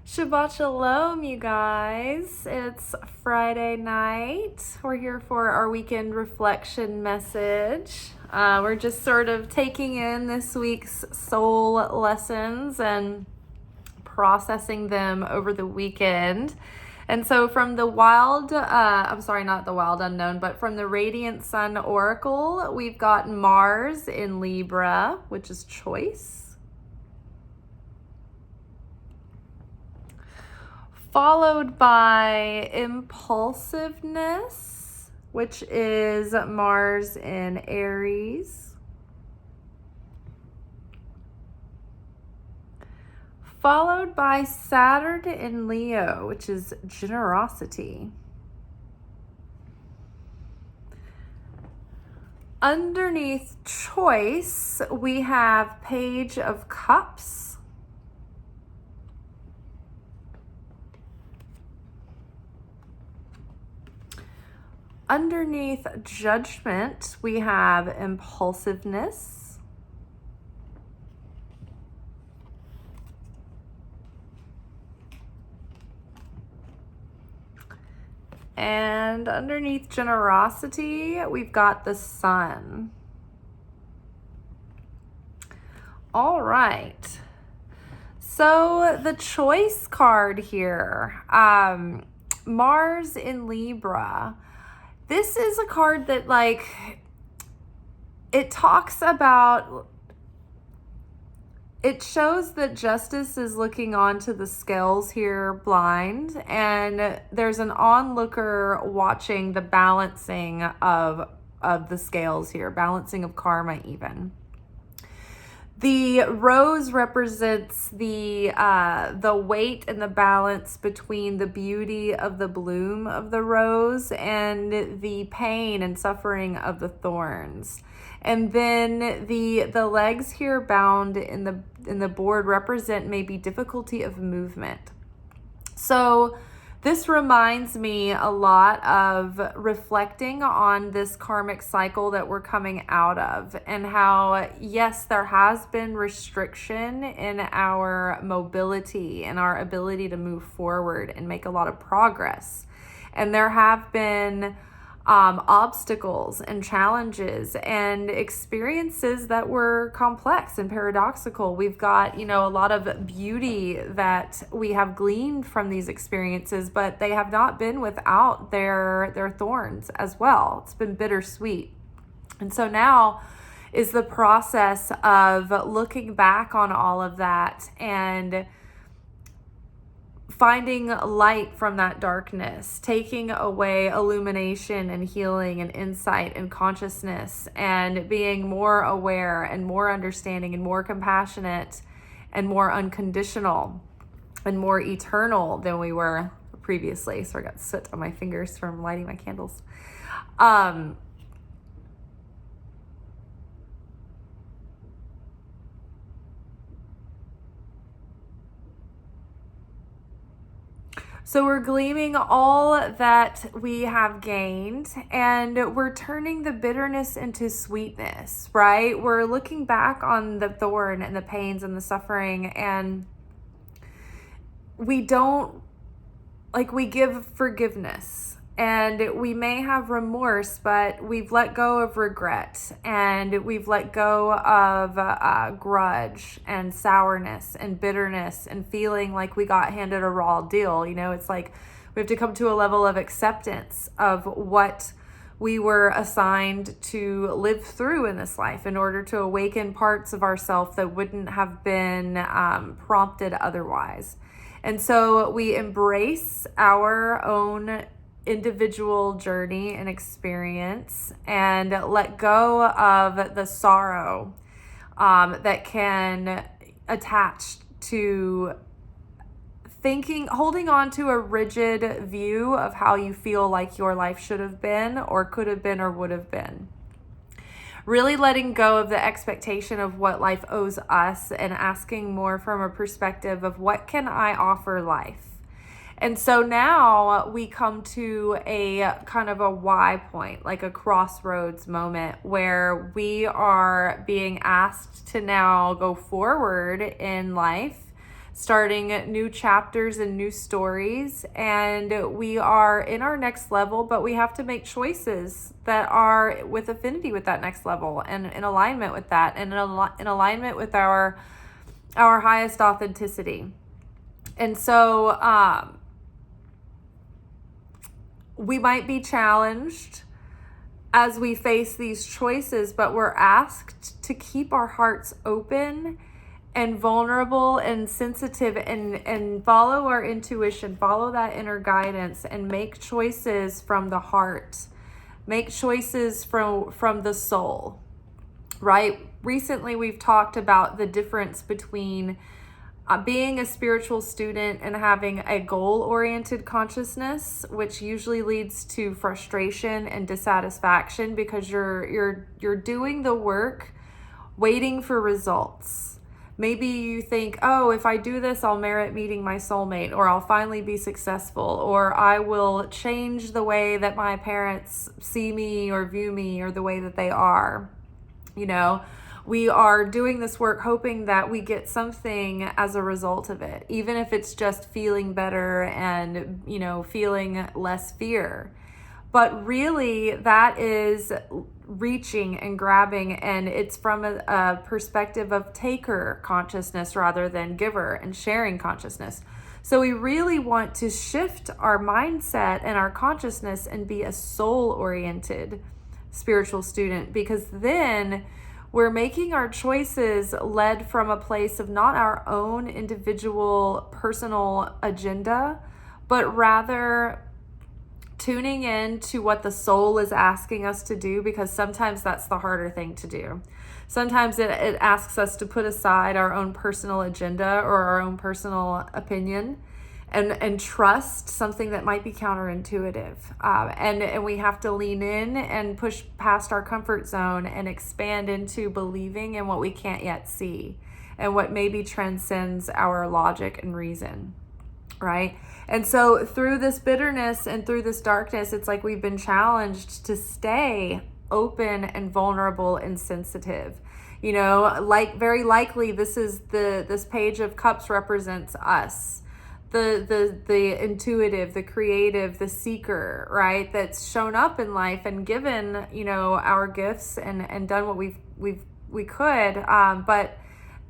Shabbat Shalom, you guys. It's Friday night. We're here for our weekend reflection message. We're just sort of taking in this week's soul lessons and processing them over the weekend. And so from the not the wild unknown, but from the Radiant Sun Oracle, we've got Mars in Libra, which is choice. Followed by impulsiveness, which is Mars in Aries. Followed by Saturn in Leo, which is generosity. Underneath choice, we have Page of Cups. Underneath judgment, we have impulsiveness. And underneath generosity, we've got the Sun. All right. So the choice card here, Mars in Libra. This is a card that, it talks about, it shows that justice is looking onto the scales here blind, and there's an onlooker watching the balancing of the scales here, balancing of karma even. The rose represents the weight and the balance between the beauty of the bloom of the rose and the pain and suffering of the thorns. And then the legs here bound in the board represent maybe difficulty of movement. So this reminds me a lot of reflecting on this karmic cycle that we're coming out of, and how, yes, there has been restriction in our mobility and our ability to move forward and make a lot of progress. And there have been obstacles and challenges and experiences that were complex and paradoxical. We've got, a lot of beauty that we have gleaned from these experiences, but they have not been without their thorns as well. It's been bittersweet. And so now is the process of looking back on all of that and finding light from that darkness, taking away illumination and healing and insight and consciousness, and being more aware and more understanding and more compassionate and more unconditional and more eternal than we were previously. So I got soot on my fingers from lighting my candles. So we're gleaming all that we have gained, and we're turning the bitterness into sweetness, right? We're looking back on the thorn and the pains and the suffering, and we give forgiveness. And we may have remorse, but we've let go of regret, and we've let go of grudge and sourness and bitterness and feeling like we got handed a raw deal. It's like we have to come to a level of acceptance of what we were assigned to live through in this life in order to awaken parts of ourselves that wouldn't have been prompted otherwise. And so we embrace our own individual journey and experience, and let go of the sorrow that can attach to holding on to a rigid view of how you feel like your life should have been or could have been or would have been. Really letting go of the expectation of what life owes us and asking more from a perspective of what can I offer life. And so now we come to a kind of a why point, like a crossroads moment where we are being asked to now go forward in life starting new chapters and new stories. And we are in our next level, but we have to make choices that are with affinity with that next level and in alignment with that, and in alignment with our highest authenticity. And so we might be challenged as we face these choices, but we're asked to keep our hearts open and vulnerable and sensitive, and follow our intuition, follow that inner guidance, and make choices from the heart, make choices from the soul, right? Recently, we've talked about the difference between being a spiritual student and having a goal-oriented consciousness, which usually leads to frustration and dissatisfaction because you're doing the work waiting for results. Maybe you think, oh, if I do this, I'll merit meeting my soulmate, or I'll finally be successful, or I will change the way that my parents see me or view me, or the way that they are. You know, we are doing this work hoping that we get something as a result of it, even if it's just feeling better and, you know, feeling less fear. But really, that is reaching and grabbing, and it's from a perspective of taker consciousness rather than giver and sharing consciousness. So we really want to shift our mindset and our consciousness and be a soul-oriented spiritual student, because then we're making our choices led from a place of not our own individual personal agenda, but rather tuning in to what the soul is asking us to do, because sometimes that's the harder thing to do. Sometimes it asks us to put aside our own personal agenda or our own personal opinion and trust something that might be counterintuitive. And we have to lean in and push past our comfort zone and expand into believing in what we can't yet see and what maybe transcends our logic and reason, right? And so through this bitterness and through this darkness, it's like we've been challenged to stay open and vulnerable and sensitive. You know, like very likely this page of cups represents us. The intuitive, the creative, the seeker, right? That's shown up in life and given, you know, our gifts and done what we could. But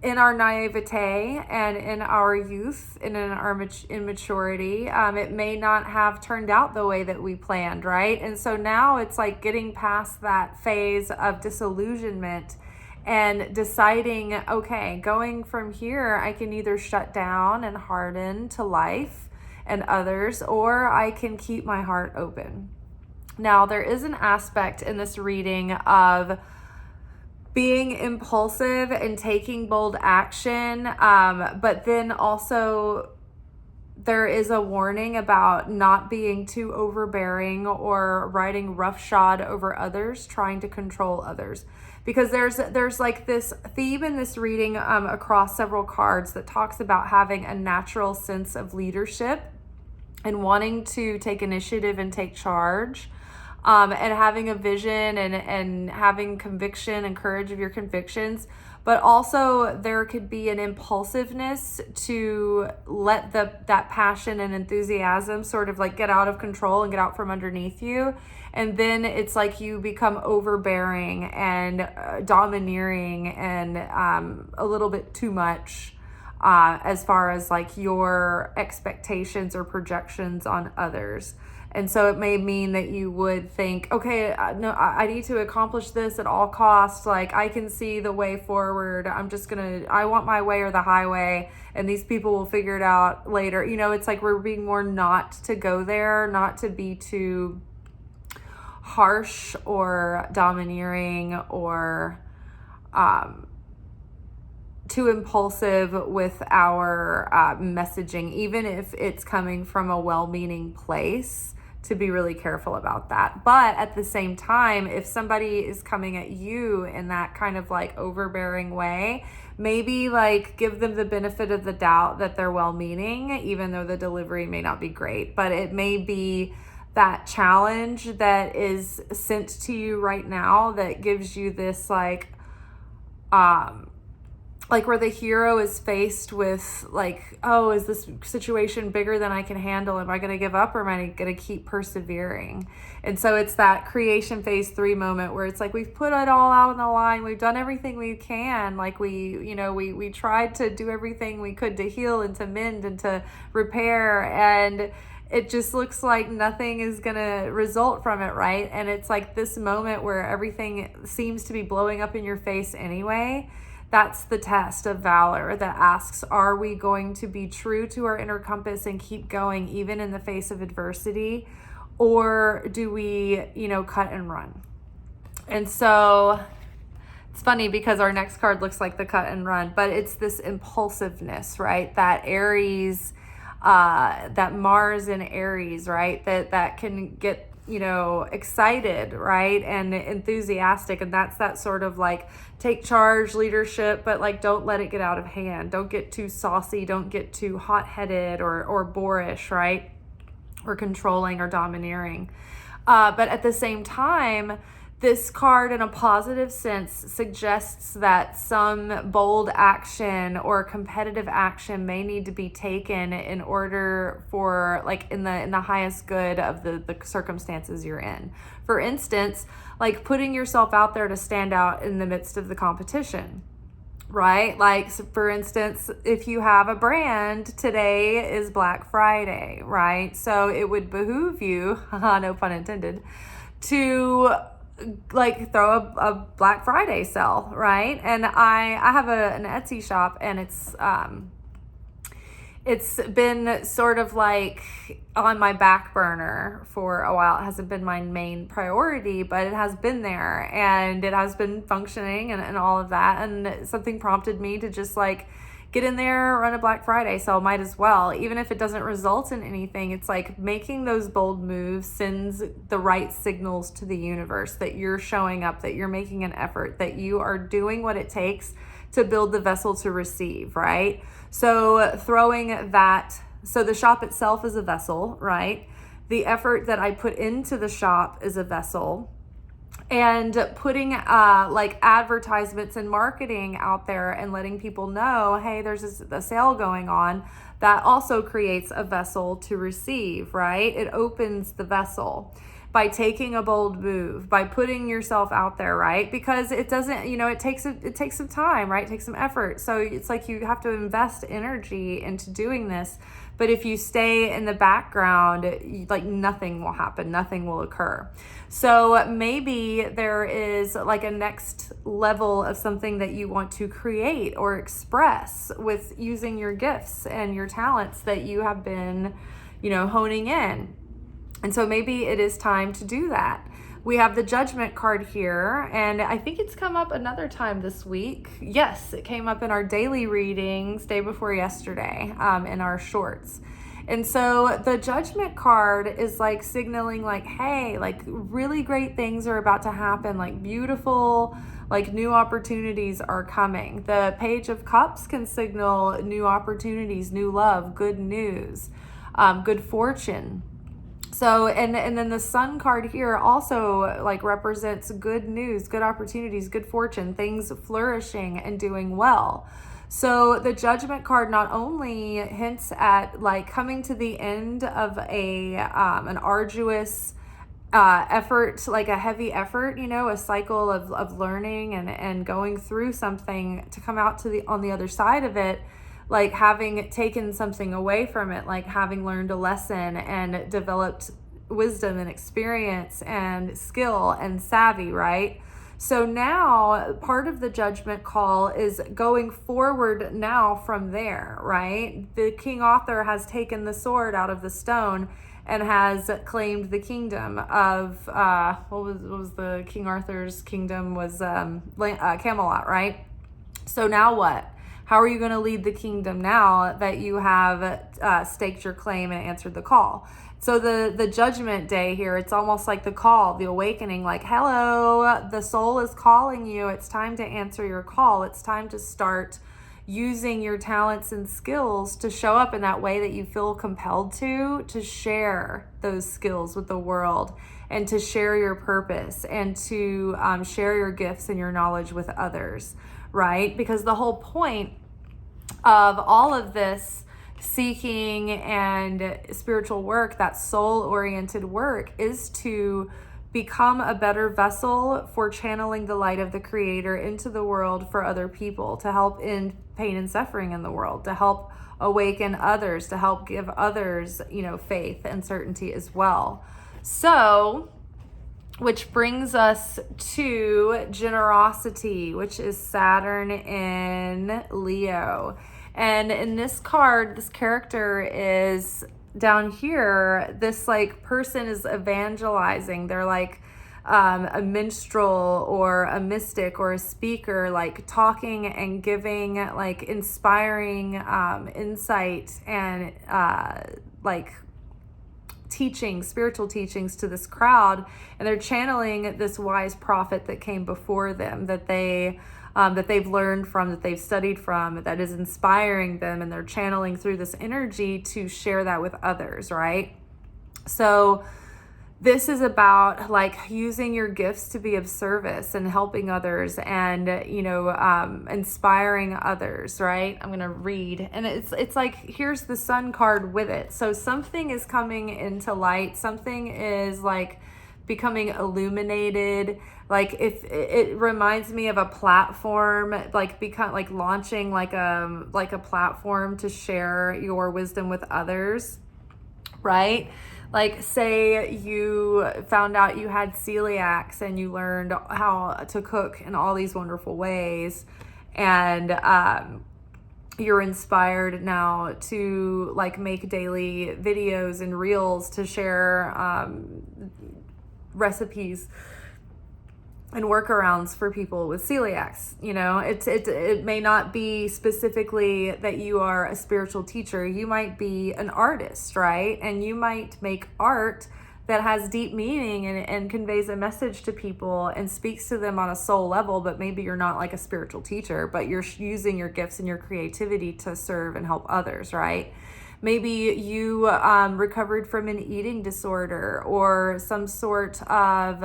in our naivete and in our youth and in our immaturity, it may not have turned out the way that we planned, right? And so now it's like getting past that phase of disillusionment and deciding, okay, going from here, I can either shut down and harden to life and others, or I can keep my heart open. Now, there is an aspect in this reading of being impulsive and taking bold action, but then also there is a warning about not being too overbearing or riding roughshod over others, trying to control others. Because there's like this theme in this reading across several cards that talks about having a natural sense of leadership and wanting to take initiative and take charge, and having a vision and having conviction and courage of your convictions. But also there could be an impulsiveness to let that passion and enthusiasm sort of like get out of control and get out from underneath you. And then it's like you become overbearing and domineering and a little bit too much as far as like your expectations or projections on others. And so it may mean that you would think, okay, no, I need to accomplish this at all costs. Like, I can see the way forward. I want my way or the highway, and these people will figure it out later. You know, it's like we're being more not to go there, not to be too harsh or domineering or too impulsive with our messaging, even if it's coming from a well-meaning place, to be really careful about that. But at the same time, if somebody is coming at you in that kind of like overbearing way, maybe like give them the benefit of the doubt that they're well-meaning, even though the delivery may not be great. But it may be that challenge that is sent to you right now that gives you this like like where the hero is faced with like, oh, is this situation bigger than I can handle? Am I going to give up, or am I going to keep persevering? And so it's that creation phase 3 moment where it's like, we've put it all out on the line. We've done everything we can. Like we tried to do everything we could to heal and to mend and to repair. And it just looks like nothing is going to result from it, right? And it's like this moment where everything seems to be blowing up in your face anyway. That's the test of valor that asks, are we going to be true to our inner compass and keep going even in the face of adversity? Or do we, cut and run? And so it's funny because our next card looks like the cut and run, but it's this impulsiveness, right? That Aries, that Mars in Aries, right? That can get excited, right? And enthusiastic. And that's that sort of like take charge leadership, but like, don't let it get out of hand. Don't get too saucy. Don't get too hot-headed or boorish, right? Or controlling or domineering. But at the same time, this card in a positive sense suggests that some bold action or competitive action may need to be taken in order for like in the highest good of the circumstances you're in. For instance, like putting yourself out there to stand out in the midst of the competition. Right? Like, so for instance, if you have a brand, today is Black Friday, right? So it would behoove you, no pun intended, to like throw a Black Friday sale, right? And I have an Etsy shop, and it's been sort of like on my back burner for a while. It hasn't been my main priority, but it has been there, and it has been functioning and all of that. And something prompted me to just like get in there, run a Black Friday sale, might as well. Even if it doesn't result in anything, it's like making those bold moves sends the right signals to the universe that you're showing up, that you're making an effort, that you are doing what it takes to build the vessel to receive, right? So so the shop itself is a vessel, right? The effort that I put into the shop is a vessel. And putting like advertisements and marketing out there and letting people know, hey, there's a sale going on, that also creates a vessel to receive, right? It opens the vessel by taking a bold move, by putting yourself out there, right? Because it doesn't, it takes some time, right? It takes some effort. So it's like you have to invest energy into doing this. But if you stay in the background, like nothing will happen, nothing will occur. So maybe there is like a next level of something that you want to create or express with using your gifts and your talents that you have been, honing in. And so maybe it is time to do that. We have the Judgment card here, and I think it's come up another time this week. Yes, it came up in our daily readings day before yesterday, in our shorts. And so the Judgment card is like signaling like, hey, like really great things are about to happen, like beautiful, like new opportunities are coming. The Page of Cups can signal new opportunities, new love, good news, good fortune. So, and then the Sun card here also like represents good news, good opportunities, good fortune, things flourishing and doing well. So the Judgment card not only hints at like coming to the end of an arduous effort, like a heavy effort, a cycle of learning and going through something to come out on the other side of it, like having taken something away from it, like having learned a lesson and developed wisdom and experience and skill and savvy, right? So now part of the Judgment call is going forward now from there, right? The King Author has taken the sword out of the stone and has claimed the kingdom of, what was the King Arthur's kingdom was Camelot, right? So now what? How are you going to lead the kingdom now that you have staked your claim and answered the call? So the Judgment Day here, it's almost like the call, the awakening, like, hello, the soul is calling you. It's time to answer your call. It's time to start using your talents and skills to show up in that way that you feel compelled to share those skills with the world and to share your purpose and to share your gifts and your knowledge with others. right? Because the whole point of all of this seeking and spiritual work, that soul-oriented work, is to become a better vessel for channeling the light of the Creator into the world for other people, to help end pain and suffering in the world, to help awaken others, to help give others, faith and certainty as well. So, which brings us to generosity, which is Saturn in Leo. And in this card, this character is down here. This person is evangelizing. They're like a minstrel or a mystic or a speaker, talking and giving inspiring insight and spiritual teachings to this crowd. And they're channeling this wise prophet that came before them, that they've learned from, that they've studied from, that is inspiring them, and they're channeling through this energy to share that with others, right? So this is about using your gifts to be of service and helping others and, inspiring others, right? I'm going to read. And it's here's the sun card with it. So something is coming into light. Something is becoming illuminated. If it reminds me of a platform, launching a platform to share your wisdom with others, right? Say you found out you had celiacs and you learned how to cook in all these wonderful ways, and you're inspired now to make daily videos and reels to share recipes and workarounds for people with celiacs. It may not be specifically that you are a spiritual teacher. You might be an artist, right? And you might make art that has deep meaning and conveys a message to people and speaks to them on a soul level, but maybe you're not a spiritual teacher, but you're using your gifts and your creativity to serve and help others, right? Maybe you recovered from an eating disorder or some sort of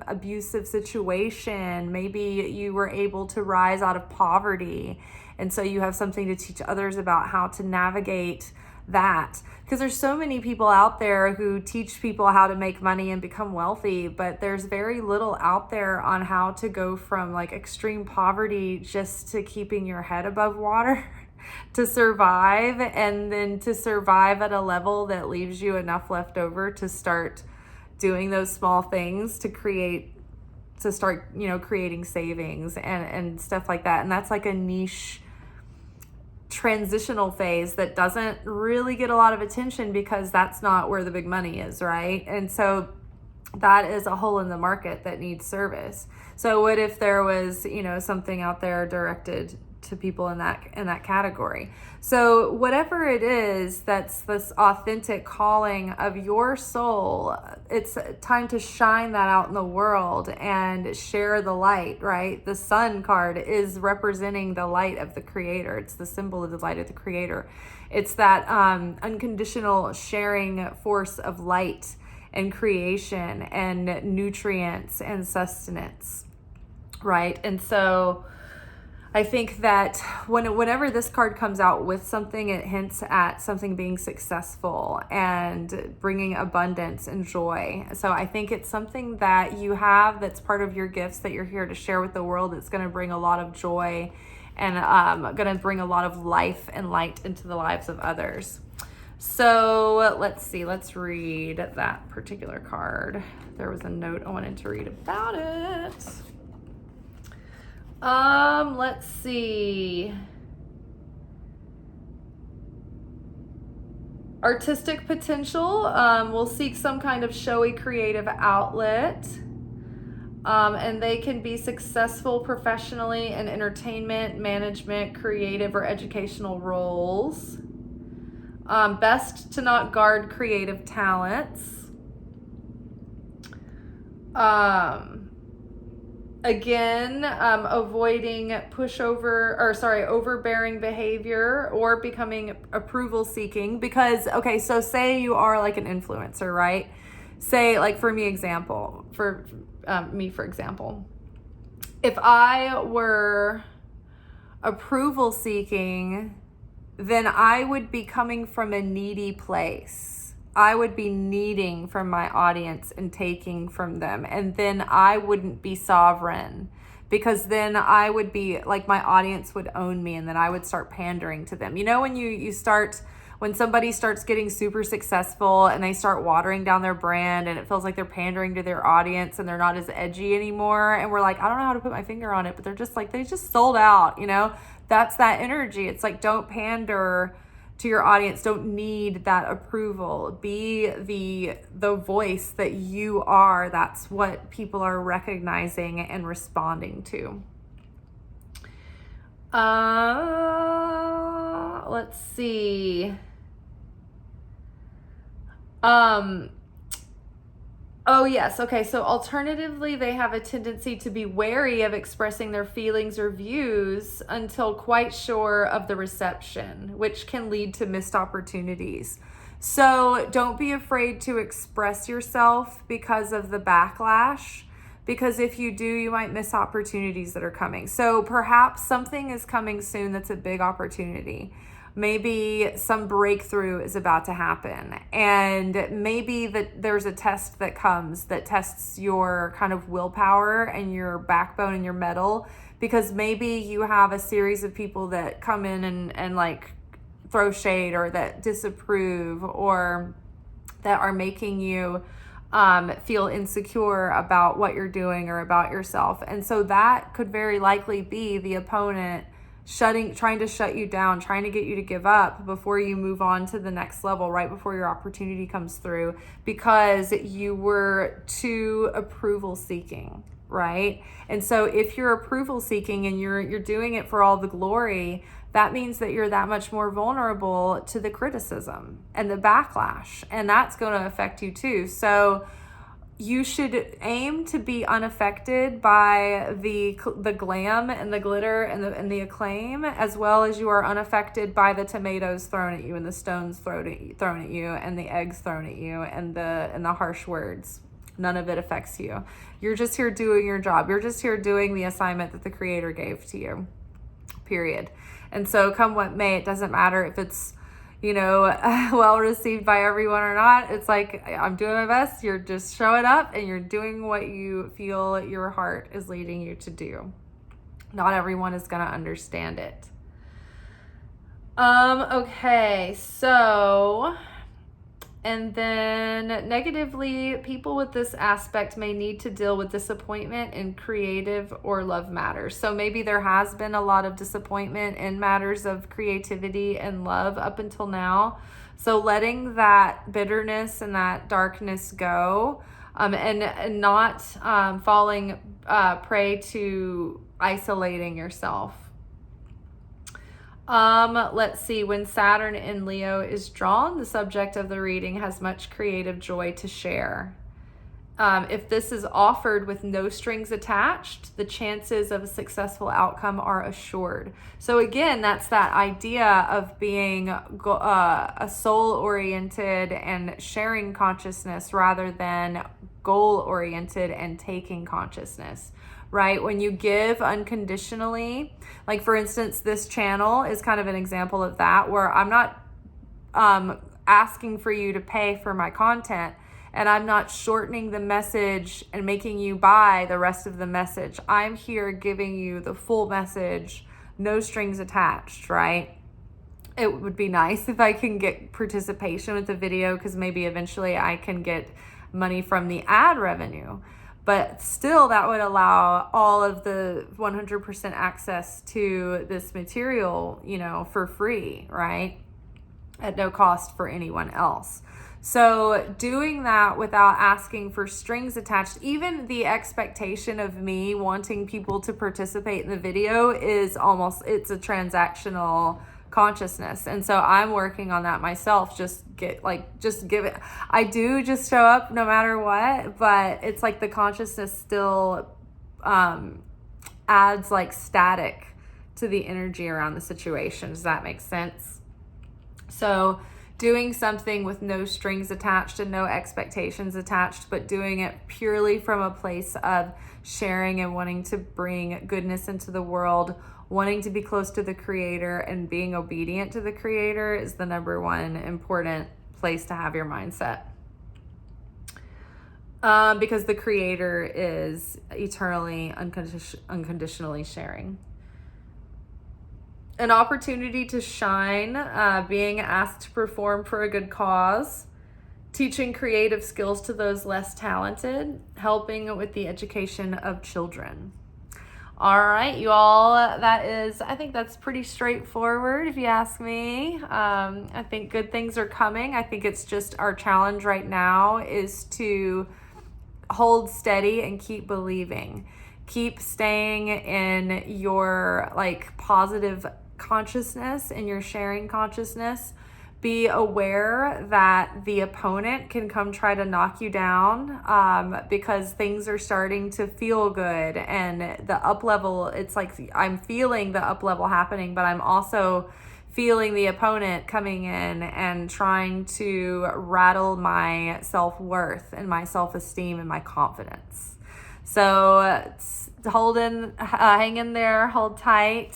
abusive situation. Maybe you were able to rise out of poverty. And so you have something to teach others about how to navigate that. Because there's so many people out there who teach people how to make money and become wealthy, but there's very little out there on how to go from extreme poverty just to keeping your head above water. To survive, and then to survive at a level that leaves you enough left over to start doing those small things to start creating savings and stuff like that. And that's a niche transitional phase that doesn't really get a lot of attention because that's not where the big money is, right? And so that is a hole in the market that needs service. So what if there was something out there directed to people in that category? So whatever it is that's this authentic calling of your soul, it's time to shine that out in the world and share the light, right? The sun card is representing the light of the Creator. It's the symbol of the light of the Creator. It's that unconditional sharing force of light and creation and nutrients and sustenance, right? And so I think that whenever this card comes out with something, it hints at something being successful and bringing abundance and joy. So I think it's something that you have that's part of your gifts that you're here to share with the world. It's going to bring a lot of joy and going to bring a lot of life and light into the lives of others. So let's see. Let's read that particular card. There was a note I wanted to read about it. Let's see. Artistic potential. Will seek some kind of showy creative outlet. And they can be successful professionally in entertainment, management, creative, or educational roles. Best to not guard creative talents. Avoiding overbearing behavior or becoming approval seeking. Because, okay, so say you are like an influencer, right? Say, like for me, for example, if I were approval seeking, then I would be coming from a needy place. I would be needing from my audience and taking from them. And then I wouldn't be sovereign, because then I would be like, my audience would own me, and then I would start pandering to them. You know, when somebody starts getting super successful and they start watering down their brand, and it feels like they're pandering to their audience and they're not as edgy anymore. And we're like, I don't know how to put my finger on it, but they're just like, they just sold out, you know? That's that energy. It's like, don't pander to your audience. Don't need that approval. Be the voice that you are. That's what people are recognizing and responding to. Let's see. Oh, yes. Okay. So alternatively, they have a tendency to be wary of expressing their feelings or views until quite sure of the reception, which can lead to missed opportunities. So don't be afraid to express yourself because of the backlash, because if you do, you might miss opportunities that are coming. So perhaps something is coming soon that's a big opportunity. Maybe some breakthrough is about to happen, and maybe that there's a test that comes that tests your kind of willpower and your backbone and your mettle, because maybe you have a series of people that come in and like throw shade, or that disapprove, or that are making you feel insecure about what you're doing or about yourself. And so that could very likely be the opponent trying to shut you down, trying to get you to give up before you move on to the next level, right before your opportunity comes through, because you were too approval seeking, right? And so if you're approval seeking and you're doing it for all the glory, that means that you're that much more vulnerable to the criticism and the backlash, and that's going to affect you too. So you should aim to be unaffected by the glam and the glitter and the acclaim, as well as you are unaffected by the tomatoes thrown at you and the stones thrown at you and the eggs thrown at you and the harsh words. None of it affects you. You're just here doing your job. You're just here doing the assignment that the Creator gave to you, period. And so come what may, it doesn't matter if it's, you know, well received by everyone or not. It's like, I'm doing my best. You're just showing up and you're doing what you feel your heart is leading you to do. Not everyone is going to understand it. Okay, so, and then negatively, people with this aspect may need to deal with disappointment in creative or love matters. So maybe there has been a lot of disappointment in matters of creativity and love up until now. So letting that bitterness and that darkness go, and not falling prey to isolating yourself. Let's see, when Saturn in Leo is drawn, the subject of the reading has much creative joy to share. If this is offered with no strings attached, the chances of a successful outcome are assured. So again, that's that idea of being a soul-oriented and sharing consciousness rather than goal-oriented and taking consciousness. Right? When you give unconditionally, like for instance, this channel is kind of an example of that, where I'm not asking for you to pay for my content, and I'm not shortening the message and making you buy the rest of the message. I'm here giving you the full message, no strings attached, right? It would be nice if I can get participation with the video, because maybe eventually I can get money from the ad revenue. But still, that would allow all of the 100% access to this material, you know, for free, right? At no cost for anyone else. So doing that without asking for strings attached, even the expectation of me wanting people to participate in the video is it's a transactional consciousness. And so I'm working on that myself. Just give it. I do just show up no matter what, but it's like the consciousness still adds like static to the energy around the situation. Does that make sense? So doing something with no strings attached and no expectations attached, but doing it purely from a place of sharing and wanting to bring goodness into the world wanting to be close to the Creator and being obedient to the Creator is the number one important place to have your mindset. Because the Creator is eternally, unconditionally sharing. An opportunity to shine, being asked to perform for a good cause, teaching creative skills to those less talented, helping with the education of children. All right, you all, I think that's pretty straightforward if you ask me. I think good things are coming. I think it's just our challenge right now is to hold steady and keep believing. Keep staying in your positive consciousness and your sharing consciousness. Be aware that the opponent can come try to knock you down because things are starting to feel good, and the up level, it's like I'm feeling the up level happening, but I'm also feeling the opponent coming in and trying to rattle my self-worth and my self-esteem and my confidence. So hang in there, hold tight.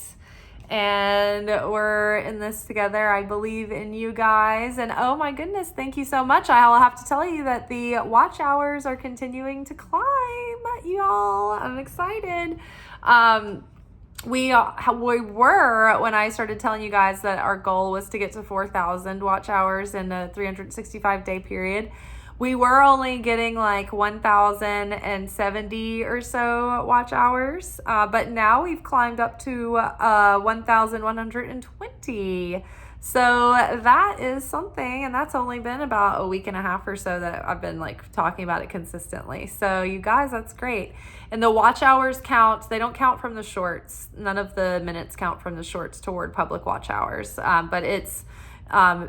And we're in this together. I believe in you guys. And oh my goodness, thank you so much. I'll have to tell you that the watch hours are continuing to climb, y'all. I'm excited. We were, when I started telling you guys that our goal was to get to 4,000 watch hours in a 365-day period, we were only getting 1,070 or so watch hours, but now we've climbed up to 1,120. So that is something, and that's only been about a week and a half or so that I've been talking about it consistently. So you guys, that's great. And the watch hours count, they don't count from the shorts. None of the minutes count from the shorts toward public watch hours, but it's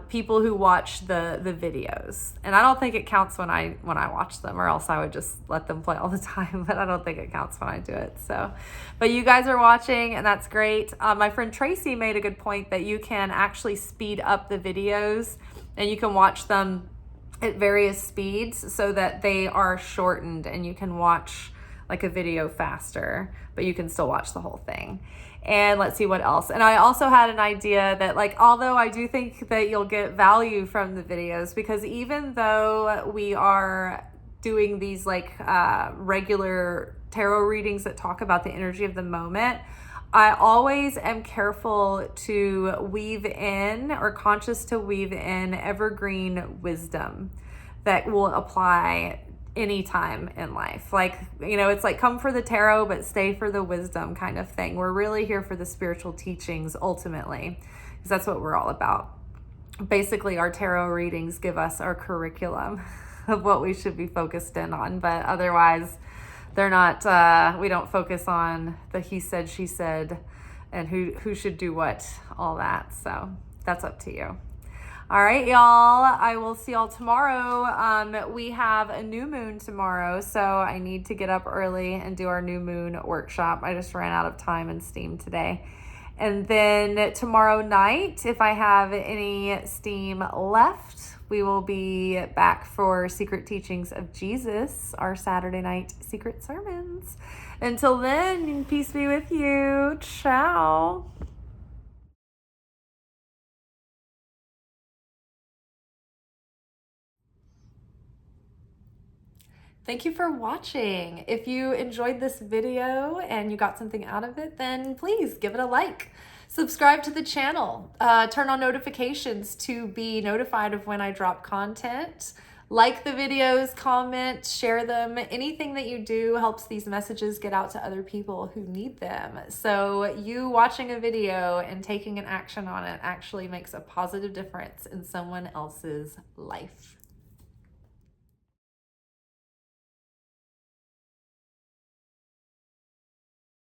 people who watch the videos, and I don't think it counts when I watch them, or else I would just let them play all the time, but I don't think it counts when I do it. So, but you guys are watching, and that's great. My friend Tracy made a good point that you can actually speed up the videos, and you can watch them at various speeds so that they are shortened, and you can watch a video faster, but you can still watch the whole thing. And let's see what else. And I also had an idea that although I do think that you'll get value from the videos, because even though we are doing these regular tarot readings that talk about the energy of the moment, I always am careful to weave in, or conscious to weave in, evergreen wisdom that will apply anytime in life. It's come for the tarot, but stay for the wisdom kind of thing. We're really here for the spiritual teachings ultimately, because that's what we're all about. Basically, our tarot readings give us our curriculum of what we should be focused in on, but otherwise they're not, we don't focus on the he said, she said, and who should do what, all that. So that's up to you. All right, y'all, I will see y'all tomorrow. We have a new moon tomorrow, so I need to get up early and do our new moon workshop. I just ran out of time and steam today. And then tomorrow night, if I have any steam left, we will be back for Secret Teachings of Jesus, our Saturday night secret sermons. Until then, peace be with you. Ciao. Thank you for watching. If you enjoyed this video and you got something out of it, then please give it a like. Subscribe to the channel. Turn on notifications to be notified of when I drop content. Like the videos, comment, share them. Anything that you do helps these messages get out to other people who need them. So you watching a video and taking an action on it actually makes a positive difference in someone else's life.